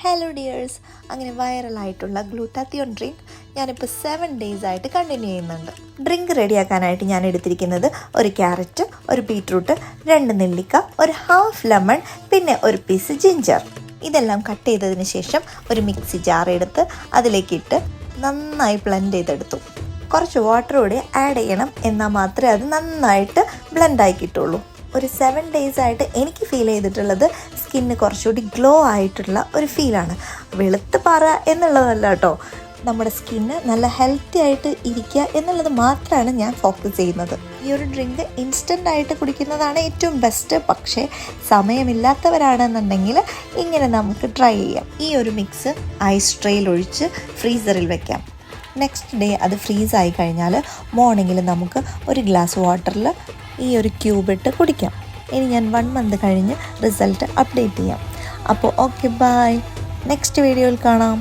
Hello dears, അങ്ങനെ വൈറലായിട്ടുള്ള glutathione drink ഞാനിപ്പോൾ 7 days ആയിട്ട് കണ്ടിന്യൂ ചെയ്യുന്നുണ്ട്. ഡ്രിങ്ക് റെഡിയാക്കാനായിട്ട് ഞാൻ എടുത്തിരിക്കുന്നത് ഒരു ക്യാരറ്റ്, ഒരു ബീട്രൂട്ട്, 2 നെല്ലിക്ക, ഒരു ഹാഫ് ലെമൺ, പിന്നെ ഒരു പീസ് ജിഞ്ചർ. ഇതെല്ലാം കട്ട് ചെയ്തതിന് ശേഷം ഒരു മിക്സി ജാർ എടുത്ത് അതിലേക്കിട്ട് നന്നായി ബ്ലെൻഡ് ചെയ്തെടുത്തു. കുറച്ച് വാട്ടർ കൂടി ആഡ് ചെയ്യണം, എന്നാൽ മാത്രമേ അത് നന്നായിട്ട് ബ്ലെൻഡായി കിട്ടുള്ളൂ. ഒരു 7 days ആയിട്ട് എനിക്ക് ഫീൽ ചെയ്തിട്ടുള്ളത് സ്കിന്ന് കുറച്ചുകൂടി ഗ്ലോ ആയിട്ടുള്ള ഒരു ഫീലാണ്. വെളുത്ത് പാറ എന്നുള്ളതല്ല കേട്ടോ, നമ്മുടെ സ്കിന്ന് നല്ല ഹെൽത്തി ആയിട്ട് ഇരിക്കുക എന്നുള്ളത് മാത്രമാണ് ഞാൻ ഫോക്കസ് ചെയ്യുന്നത്. ഈ ഒരു ഡ്രിങ്ക് ഇൻസ്റ്റൻ്റ് ആയിട്ട് കുടിക്കുന്നതാണ് ഏറ്റവും ബെസ്റ്റ്. പക്ഷേ സമയമില്ലാത്തവരാണെന്നുണ്ടെങ്കിൽ ഇങ്ങനെ നമുക്ക് ട്രൈ ചെയ്യാം. ഈ ഒരു മിക്സ് ഐസ് ട്രേയിൽ ഒഴിച്ച് ഫ്രീസറിൽ വെക്കാം. നെക്സ്റ്റ് ഡേ അത് ഫ്രീസായി കഴിഞ്ഞാൽ മോർണിംഗിൽ നമുക്ക് ഒരു ഗ്ലാസ് വാട്ടറിൽ ഈ ഒരു ക്യൂബ് ഇട്ട് കുടിക്കാം. ഇനി ഞാൻ 1 month കഴിഞ്ഞ് റിസൾട്ട് അപ്ഡേറ്റ് ചെയ്യാം. അപ്പോൾ ഓക്കെ, ബൈ. നെക്സ്റ്റ് വീഡിയോയിൽ കാണാം.